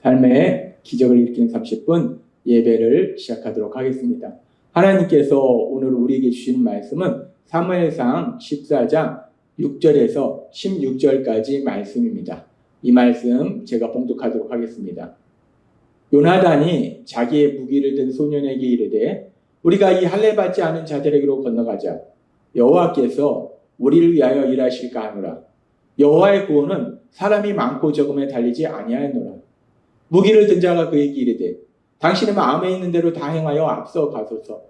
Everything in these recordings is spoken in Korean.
삶의 기적을 일으키는 30분 예배를 시작하도록 하겠습니다. 하나님께서 오늘 우리에게 주시는 말씀은 사무엘상 14장 6절에서 16절까지 말씀입니다. 이 말씀 제가 봉독하도록 하겠습니다. 요나단이 자기의 무기를 든 소년에게 이르되 우리가 이 할례 받지 않은 자들에게로 건너가자. 여호와께서 우리를 위하여 일하실까 하노라. 여호와의 구원은 사람이 많고 적음에 달리지 아니하였노라. 무기를 든 자가 그에게 이르되 당신의 마음에 있는 대로 다 행하여 앞서 가소서.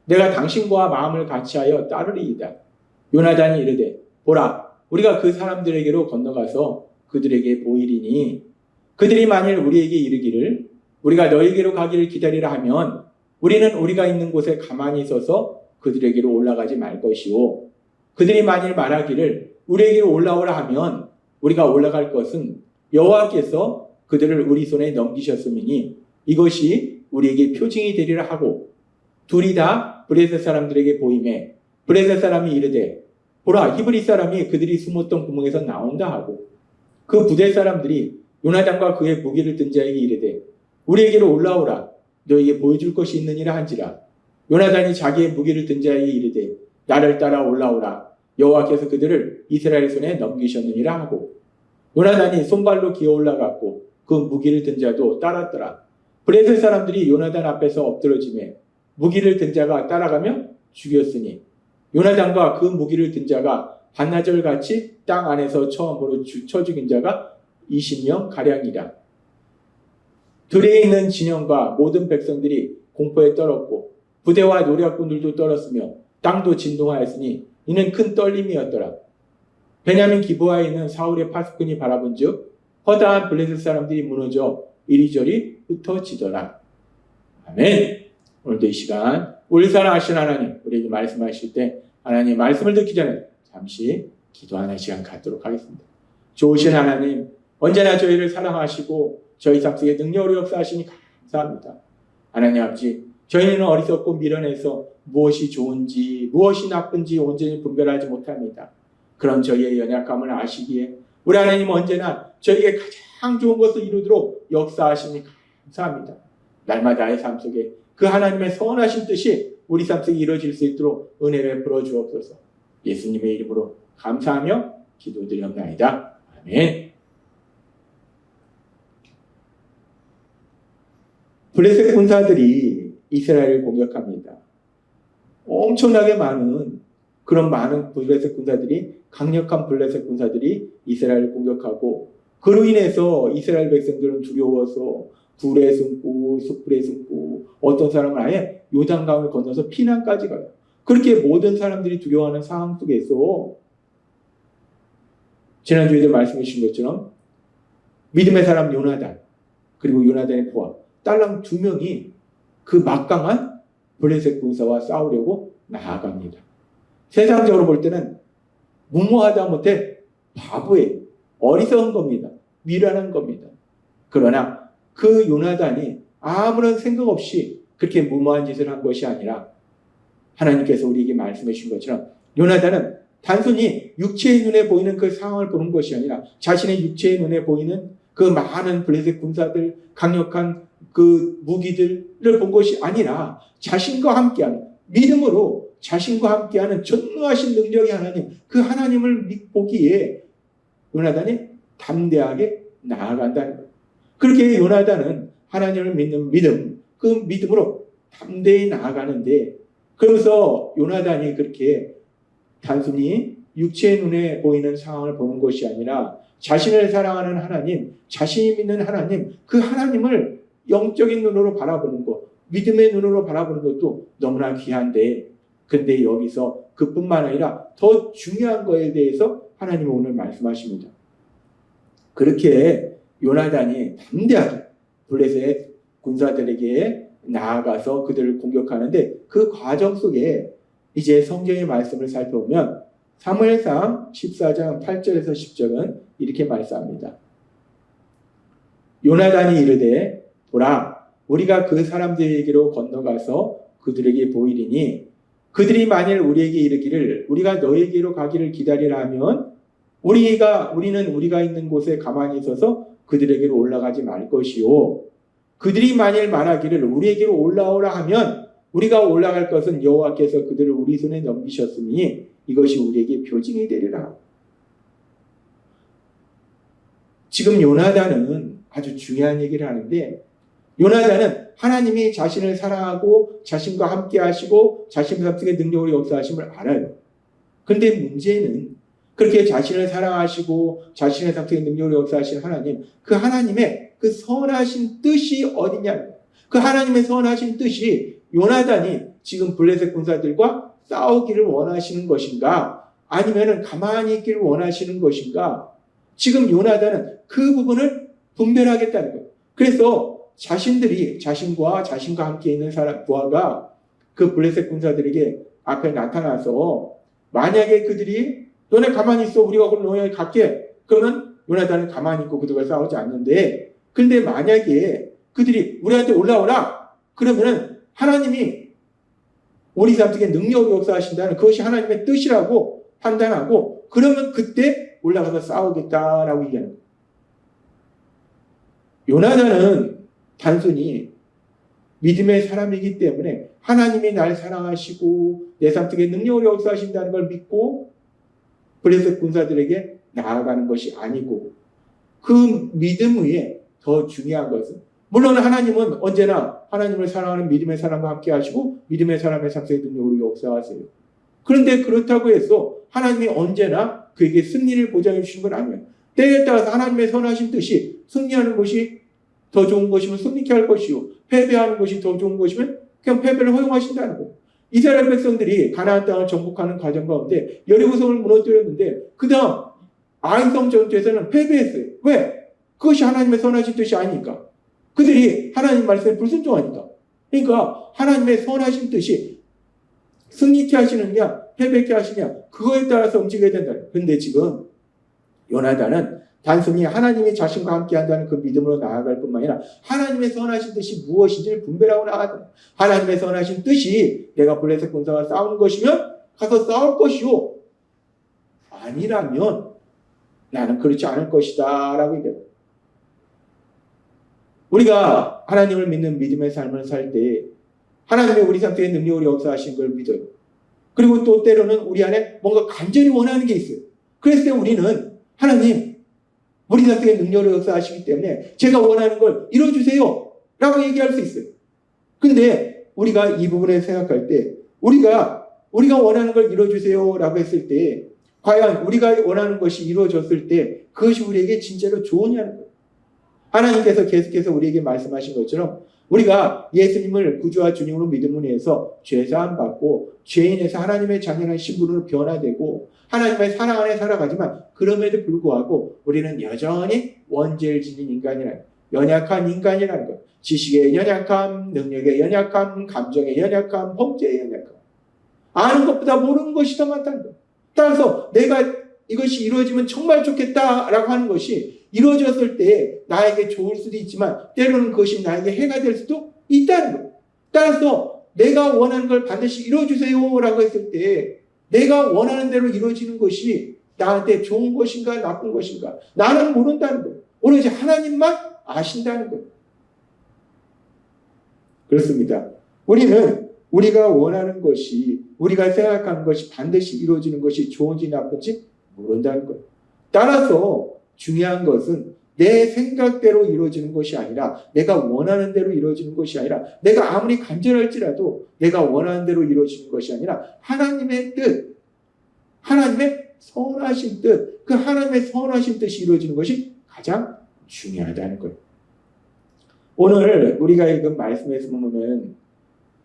내가 당신과 마음을 같이하여 따르리이다. 요나단이 이르되 보라, 우리가 그 사람들에게로 건너가서 그들에게 보이리니 그들이 만일 우리에게 이르기를 우리가 너에게로 가기를 기다리라 하면 우리는 우리가 있는 곳에 가만히 서서 그들에게로 올라가지 말 것이요, 그들이 만일 말하기를 우리에게로 올라오라 하면 우리가 올라갈 것은 여호와께서 그들을 우리 손에 넘기셨음이니 이것이 우리에게 표징이 되리라 하고, 둘이 다 브레셋 사람들에게 보이매 브레셋 사람이 이르되 보라, 히브리 사람이 그들이 숨었던 구멍에서 나온다 하고, 그 부대 사람들이 요나단과 그의 무기를 든 자에게 이르되 우리에게로 올라오라, 너에게 보여줄 것이 있느니라 한지라. 요나단이 자기의 무기를 든 자에게 이르되 나를 따라 올라오라, 여호와께서 그들을 이스라엘 손에 넘기셨느니라 하고, 요나단이 손발로 기어 올라갔고 그 무기를 든 자도 따랐더라. 브레셋 사람들이 요나단 앞에서 엎드러지매 무기를 든 자가 따라가며 죽였으니 요나단과 그 무기를 든 자가 반나절같이 땅 안에서 처음으로 쳐 죽인 자가 20명 가량이라. 들에 있는 진영과 모든 백성들이 공포에 떨었고 부대와 노략군들도 떨었으며 땅도 진동하였으니 이는 큰 떨림이었더라. 베냐민 기브아에 있는 사울의 파수꾼이 바라본즉 허다한 블레셋 사람들이 무너져 이리저리 흩어지더라. 아멘. 오늘도 이 시간 우리 사랑하신 하나님, 우리에게 말씀하실 때 하나님 말씀을 듣기 전에 잠시 기도하는 시간 갖도록 하겠습니다. 좋으신 하나님, 언제나 저희를 사랑하시고 저희 삶 속에 능력으로 역사하시니 감사합니다. 하나님 아버지, 저희는 어리석고 미련해서 무엇이 좋은지 무엇이 나쁜지 온전히 분별하지 못합니다. 그런 저희의 연약함을 아시기에 우리 하나님 언제나 저희에게 가장 좋은 것을 이루도록 역사하시니 감사합니다. 날마다의 삶 속에 그 하나님의 선하신 뜻이 우리 삶 속에 이루어질 수 있도록 은혜를 베풀어 주옵소서. 예수님의 이름으로 감사하며 기도드리옵나이다. 아멘. 블레셋 군사들이 이스라엘을 공격합니다. 엄청나게 많은 그런 많은 블레셋 군사들이, 강력한 블레셋 군사들이 이스라엘을 공격하고, 그로 인해서 이스라엘 백성들은 두려워서 불에 숨고 숯불에 숨고 어떤 사람은 아예 요단강을 건너서 피난까지 가요. 그렇게 모든 사람들이 두려워하는 상황 속에서 지난주에도 말씀해 주신 것처럼 믿음의 사람 요나단, 그리고 요나단의 부하 딸랑 2명이 그 막강한 블레셋 군사와 싸우려고 나아갑니다. 세상적으로 볼 때는 무모하다 못해 바보예요. 어리석은 겁니다. 미련한 겁니다. 그러나 그 요나단이 아무런 생각 없이 그렇게 무모한 짓을 한 것이 아니라 하나님께서 우리에게 말씀해 주신 것처럼 요나단은 단순히 육체의 눈에 보이는 그 상황을 보는 것이 아니라 자신의 육체의 눈에 보이는 그 많은 블레셋 군사들, 강력한 그 무기들을 본 것이 아니라 자신과 함께하는, 믿음으로 자신과 함께하는 전능하신 능력의 하나님, 그 하나님을 보기에 요나단이 담대하게 나아간다는 거예요. 그렇게 요나단은 하나님을 믿는 믿음, 그 믿음으로 담대히 나아가는데, 그러면서 요나단이 그렇게 단순히 육체의 눈에 보이는 상황을 보는 것이 아니라 자신을 사랑하는 하나님, 자신이 믿는 하나님, 그 하나님을 영적인 눈으로 바라보는 것, 믿음의 눈으로 바라보는 것도 너무나 귀한데, 근데 여기서 그뿐만 아니라 더 중요한 거에 대해서 하나님은 오늘 말씀하십니다. 그렇게 요나단이 담대하게 블레셋 군사들에게 나아가서 그들을 공격하는데, 그 과정 속에 이제 성경의 말씀을 살펴보면 사무엘상 14장 8절에서 10절은 이렇게 말씀합니다. 요나단이 이르되 보라, 우리가 그 사람들에게로 건너가서 그들에게 보이리니 그들이 만일 우리에게 이르기를 우리가 너에게로 가기를 기다리라 하면 우리가 있는 곳에 가만히 있어서 그들에게로 올라가지 말 것이요. 그들이 만일 말하기를 우리에게로 올라오라 하면 우리가 올라갈 것은 여호와께서 그들을 우리 손에 넘기셨으니 이것이 우리에게 표징이 되리라. 지금 요나단은 아주 중요한 얘기를 하는데, 요나단은 하나님이 자신을 사랑하고 자신과 함께 하시고 자신 삼성의 능력으로 역사하심을 알아요. 그런데 문제는 그렇게 자신을 사랑하시고 자신의 삼성의 능력으로 역사하신 하나님, 그 하나님의 그 선하신 뜻이 어디냐? 그 하나님의 선하신 뜻이 요나단이 지금 블레셋 군사들과 싸우기를 원하시는 것인가? 아니면은 가만히 있기를 원하시는 것인가? 지금 요나단은 그 부분을 분별하겠다는 거예요. 그래서 자신과 함께 있는 사람, 부하가 그 블레셋 군사들에게 앞에 나타나서 만약에 그들이 너네 가만히 있어. 우리가 그럼 너네 갈게. 그러면 요나단은 가만히 있고 그들과 싸우지 않는데, 근데 만약에 그들이 우리한테 올라오라. 그러면은 하나님이 우리 사람들에게 능력으로 역사하신다는 그것이 하나님의 뜻이라고 판단하고, 그러면 그때 올라가서 싸우겠다라고 얘기하는 거예요. 요나단은 단순히 믿음의 사람이기 때문에 하나님이 날 사랑하시고 내 삶속에 능력으로 역사하신다는 걸 믿고 블레셋 군사들에게 나아가는 것이 아니고, 그 믿음 위에 더 중요한 것은, 물론 하나님은 언제나 하나님을 사랑하는 믿음의 사람과 함께 하시고 믿음의 사람의 삶속에 능력으로 역사하세요. 그런데 그렇다고 해서 하나님이 언제나 그에게 승리를 보장해 주시는 건 아니에요. 때에 따라서 하나님의 선하신 뜻이 승리하는 것이 더 좋은 것이면 승리케 할 것이요, 패배하는 것이 더 좋은 것이면 그냥 패배를 허용하신다는 거예요. 이스라엘 백성들이 가나안 땅을 정복하는 과정 가운데 여리고성을 무너뜨렸는데 그 다음 아이성 전투에서는 패배했어요. 왜? 그것이 하나님의 선하신 뜻이 아니니까. 그들이 하나님 말씀에 불순종하니까. 그러니까 하나님의 선하신 뜻이 승리케 하시느냐 패배케 하시냐, 그거에 따라서 움직여야 된다. 그런데 지금 요나단은 단순히 하나님이 자신과 함께 한다는 그 믿음으로 나아갈 뿐만 아니라 하나님의 선하신 뜻이 무엇인지를 분별하고 나아간다. 하나님의 선하신 뜻이 내가 블레셋 군사와 싸우는 것이면 가서 싸울 것이요, 아니라면 나는 그렇지 않을 것이다 라고 얘기합니다. 우리가 하나님을 믿는 믿음의 삶을 살 때 하나님의 우리 상태의 능력으로 역사하신 걸 믿어요. 그리고 또 때로는 우리 안에 뭔가 간절히 원하는 게 있어요. 그랬을 때 우리는 하나님, 우리 상태의 능력으로 역사하시기 때문에 제가 원하는 걸 이뤄주세요 라고 얘기할 수 있어요. 근데 우리가 이 부분에 생각할 때 우리가 원하는 걸 이뤄주세요 라고 했을 때 과연 우리가 원하는 것이 이루어졌을 때 그것이 우리에게 진짜로 좋으냐는 거예요. 하나님께서 계속해서 우리에게 말씀하신 것처럼 우리가 예수님을 구주와 주님으로 믿음으로 인해서 죄사함 받고 죄인에서 하나님의 자녀라는 신분으로 변화되고 하나님의 사랑 안에 살아가지만 그럼에도 불구하고 우리는 여전히 원죄를 지닌 인간이라는, 연약한 인간이라는 것. 지식의 연약함, 능력의 연약함, 감정의 연약함, 범죄의 연약함. 아는 것보다 모르는 것이 더 많다는 것. 따라서 내가 이것이 이루어지면 정말 좋겠다라고 하는 것이 이루어졌을 때 나에게 좋을 수도 있지만 때로는 그것이 나에게 해가 될 수도 있다는 것. 따라서 내가 원하는 걸 반드시 이루어주세요 라고 했을 때 내가 원하는 대로 이루어지는 것이 나한테 좋은 것인가 나쁜 것인가 나는 모른다는 것. 오로지 하나님만 아신다는 것. 그렇습니다. 우리는 우리가 원하는 것이, 우리가 생각하는 것이 반드시 이루어지는 것이 좋은지 나쁜지 모른다는 것. 따라서 중요한 것은 내 생각대로 이루어지는 것이 아니라, 내가 원하는 대로 이루어지는 것이 아니라, 내가 아무리 간절할지라도 내가 원하는 대로 이루어지는 것이 아니라 하나님의 뜻, 하나님의 선하신 뜻, 그 하나님의 선하신 뜻이 이루어지는 것이 가장 중요하다는 거예요. 오늘 우리가 읽은 말씀에서 보면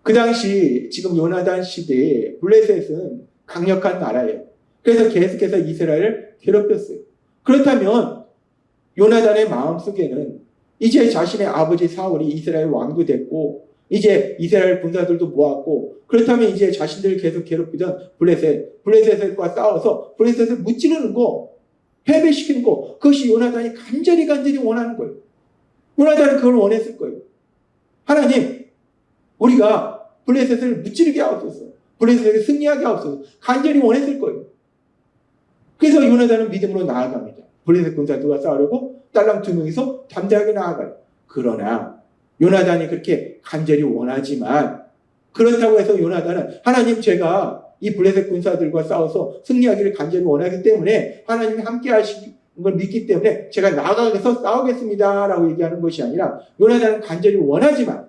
그 당시 지금 요나단 시대에 블레셋은 강력한 나라예요. 그래서 계속해서 이스라엘을 괴롭혔어요. 그렇다면 요나단의 마음속에는 이제 자신의 아버지 사울이 이스라엘 왕도 됐고 이제 이스라엘 군사들도 모았고, 그렇다면 이제 자신들을 계속 괴롭히던 블레셋과 싸워서 블레셋을 무찌르는 거, 패배시키는 거, 그것이 요나단이 간절히 원하는 거예요. 요나단은 그걸 원했을 거예요. 하나님, 우리가 블레셋을 무찌르게 하옵소서, 블레셋을 승리하게 하옵소서, 간절히 원했을 거예요. 그래서 요나단은 믿음으로 나아갑니다. 블레셋 군사들과 싸우려고 딸랑 2명이서 담대하게 나아가요. 그러나 요나단이 그렇게 간절히 원하지만, 그렇다고 해서 요나단은 하나님, 제가 이 블레셋 군사들과 싸워서 승리하기를 간절히 원하기 때문에 하나님이 함께 하시는 걸 믿기 때문에 제가 나아가서 싸우겠습니다 라고 얘기하는 것이 아니라, 요나단은 간절히 원하지만,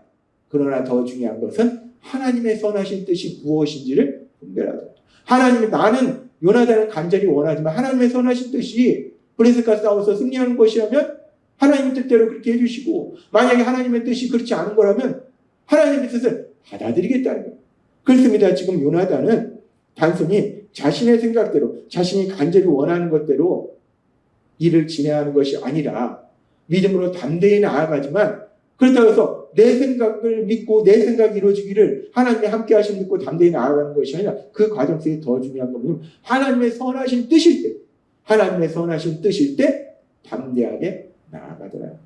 그러나 더 중요한 것은 하나님의 선하신 뜻이 무엇인지를 분별하다. 하나님이, 나는 요나단은 간절히 원하지만 하나님의 선하신 뜻이 블레셋과 싸워서 승리하는 것이라면 하나님의 뜻대로 그렇게 해주시고, 만약에 하나님의 뜻이 그렇지 않은 거라면 하나님의 뜻을 받아들이겠다는 거예요. 그렇습니다. 지금 요나단은 단순히 자신의 생각대로, 자신이 간절히 원하는 것대로 일을 진행하는 것이 아니라 믿음으로 담대히 나아가지만, 그렇다고 해서 내 생각을 믿고 내 생각이 이루어지기를 하나님이 함께 하심을 믿고 담대히 나아가는 것이 아니라, 그 과정 속에 더 중요한 건 뭐냐면 하나님의 선하신 뜻일 때, 하나님의 선하신 뜻일 때 담대하게 나아가더라고요.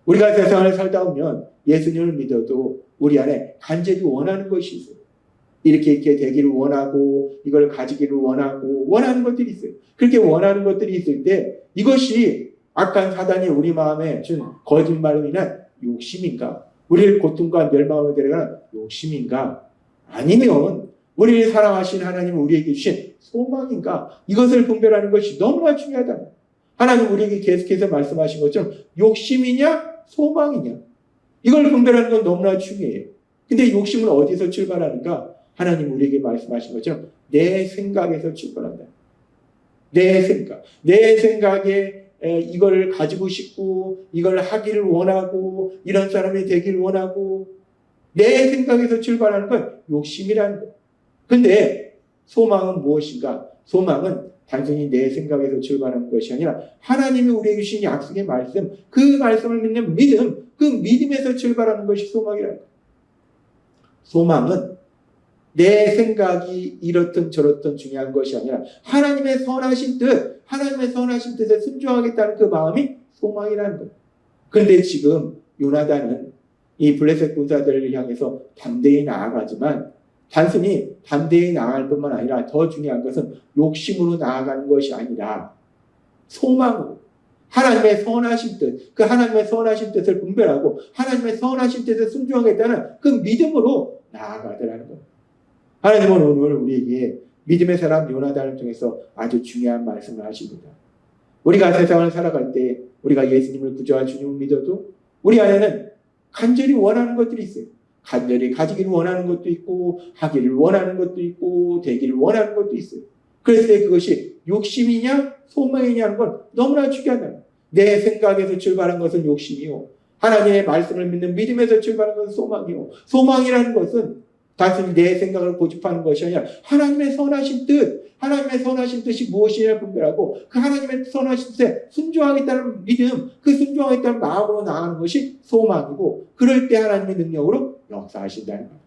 우리가 세상을 살다 보면 예수님을 믿어도 우리 안에 간절히 원하는 것이 있어요. 이렇게 되기를 원하고, 이걸 가지기를 원하고, 원하는 것들이 있어요. 그렇게 원하는 것들이 있을 때, 이것이 악한 사단이 우리 마음에 준 거짓말로 인한 욕심인가? 우리를 고통과 멸망으로 데려가는 욕심인가? 아니면 우리를 사랑하신 하나님은 우리에게 주신 소망인가? 이것을 분별하는 것이 너무나 중요하다. 하나님 우리에게 계속해서 말씀하신 것처럼 욕심이냐 소망이냐, 이걸 분별하는 건 너무나 중요해요. 근데 욕심은 어디서 출발하는가? 하나님 우리에게 말씀하신 것처럼 내 생각에서 출발한다. 내 생각, 내 생각에 이걸 가지고 싶고, 이걸 하기를 원하고, 이런 사람이 되기를 원하고, 내 생각에서 출발하는 건 욕심이라는 거예요. 근데 소망은 무엇인가? 소망은 단순히 내 생각에서 출발하는 것이 아니라 하나님이 우리에게 주신 약속의 말씀, 그 말씀을 믿는 믿음, 그 믿음에서 출발하는 것이 소망이라는 거예요. 소망은 내 생각이 이렇든 저렇든 중요한 것이 아니라 하나님의 선하신 뜻, 하나님의 선하신 뜻에 순종하겠다는 그 마음이 소망이라는 거예요. 그런데 지금 요나단은 이 블레셋 군사들을 향해서 담대히 나아가지만, 단순히 담대히 나아갈 뿐만 아니라 더 중요한 것은 욕심으로 나아가는 것이 아니라 소망으로, 하나님의 선하신 뜻, 그 하나님의 선하신 뜻을 분별하고 하나님의 선하신 뜻에 순종하겠다는 그 믿음으로 나아가더라는 거예요. 하나님은 오늘 우리에게 믿음의 사람 요나단을 통해서 아주 중요한 말씀을 하십니다. 우리가 세상을 살아갈 때 우리가 예수님을 구주와 주님을 믿어도 우리 안에는 간절히 원하는 것들이 있어요. 간절히 가지기를 원하는 것도 있고, 하기를 원하는 것도 있고, 되기를 원하는 것도 있어요. 그래서 그것이 욕심이냐 소망이냐는 건 너무나 중요하다. 내 생각에서 출발한 것은 욕심이요, 하나님의 말씀을 믿는 믿음에서 출발한 것은 소망이요, 소망이라는 것은 단순히 내 생각을 고집하는 것이 아니라 하나님의 선하신 뜻, 하나님의 선하신 뜻이 무엇이냐 분별하고 그 하나님의 선하신 뜻에 순종하겠다는 믿음, 그 순종하겠다는 마음으로 나아가는 것이 소망이고, 그럴 때 하나님의 능력으로 역사하신다는 거예요.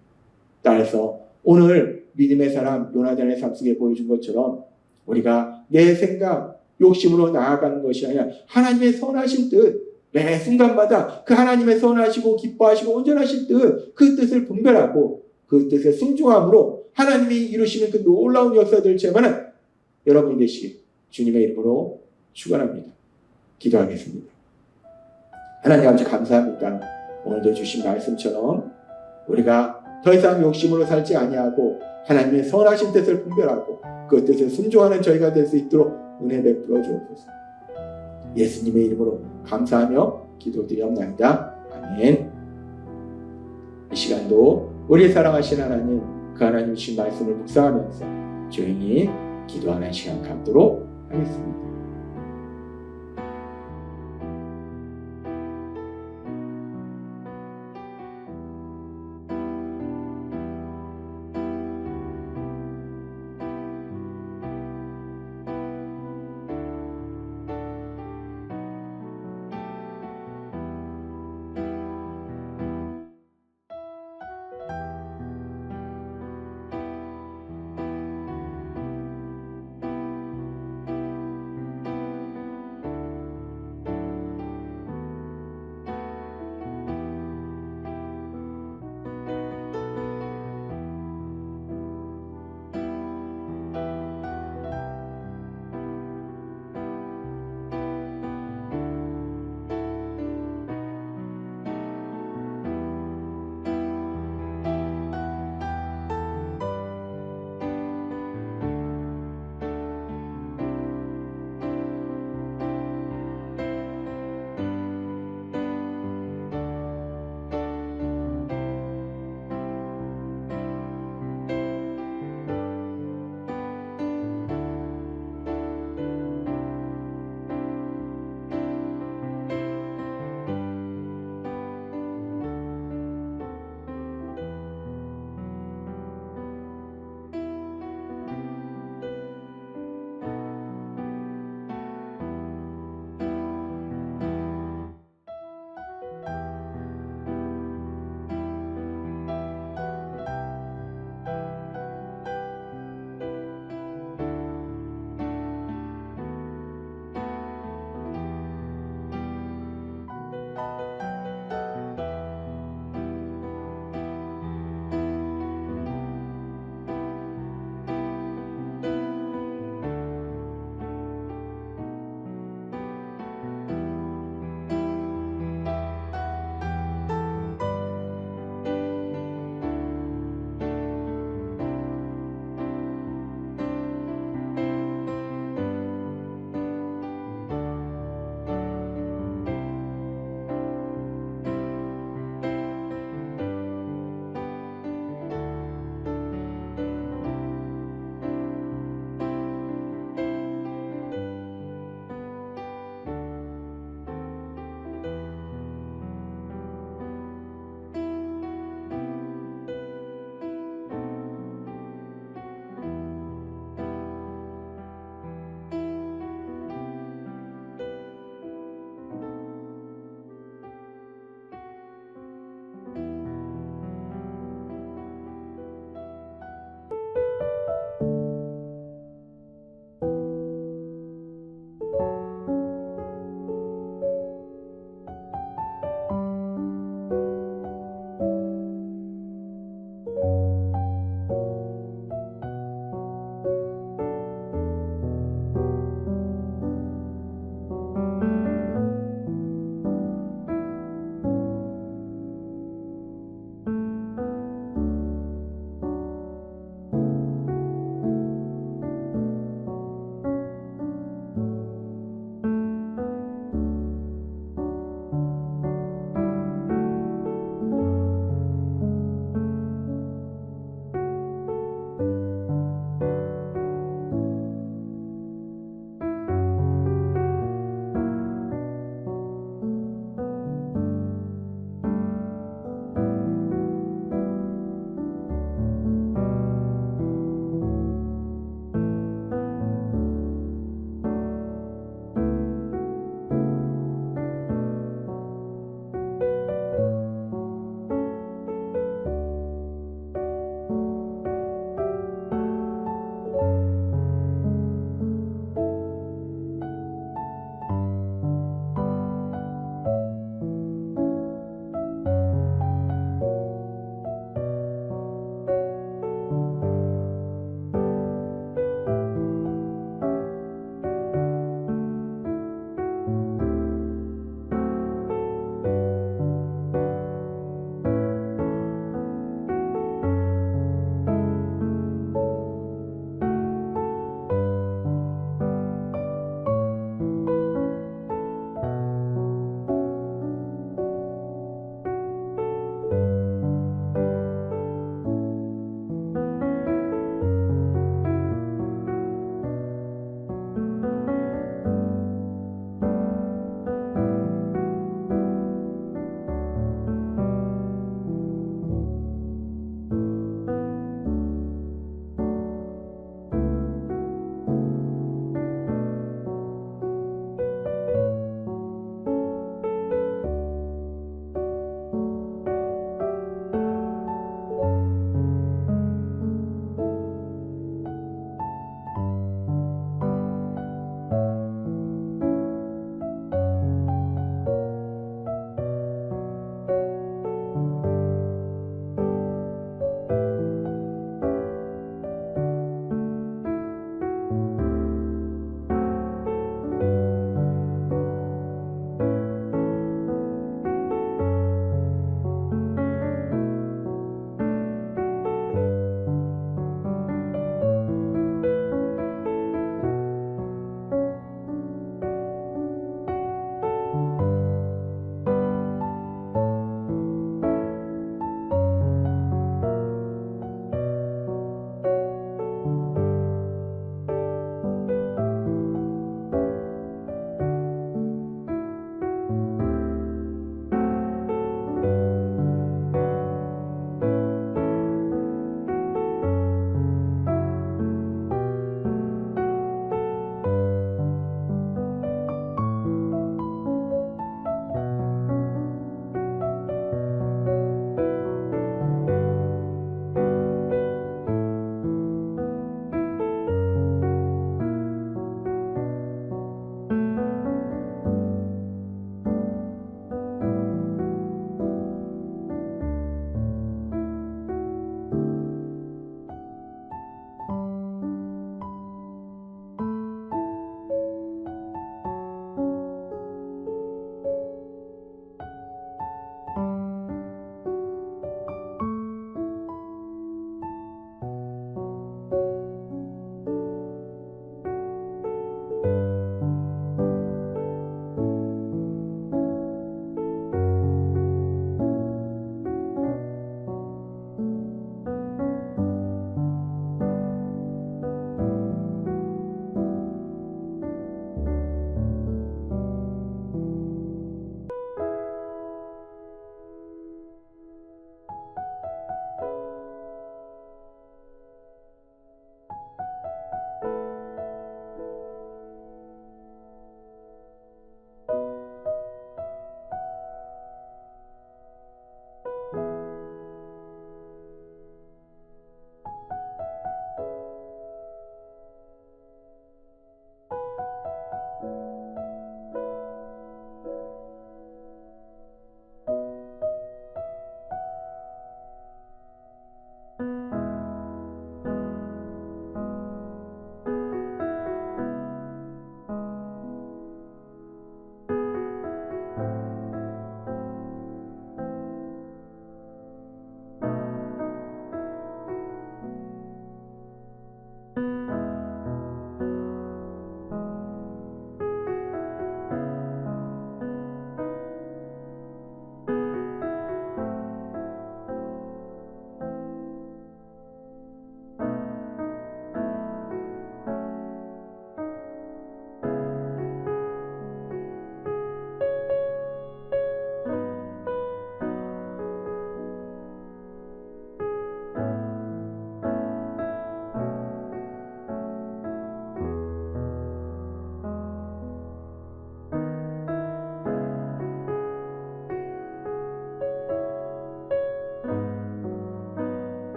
따라서 오늘 믿음의 사람 요나단의 삶 속에 보여준 것처럼 우리가 내 생각, 욕심으로 나아가는 것이 아니라 하나님의 선하신 뜻, 매 순간마다 그 하나님의 선하시고 기뻐하시고 온전하신 뜻, 그 뜻을 분별하고 그 뜻에 순종함으로 하나님이 이루시는 그 놀라운 역사들을 체험하는 여러분이 되시길 주님의 이름으로 축원합니다. 기도하겠습니다. 하나님 아버지 감사합니다. 오늘도 주신 말씀처럼 우리가 더 이상 욕심으로 살지 아니하고 하나님의 선하신 뜻을 분별하고 그 뜻에 순종하는 저희가 될 수 있도록 은혜 베풀어 주옵소서. 예수님의 이름으로 감사하며 기도드리옵나이다. 아멘. 이 시간도 우리 사랑하신 하나님, 그 하나님 주신 말씀을 묵상하면서 조용히 기도하는 시간 갖도록 하겠습니다.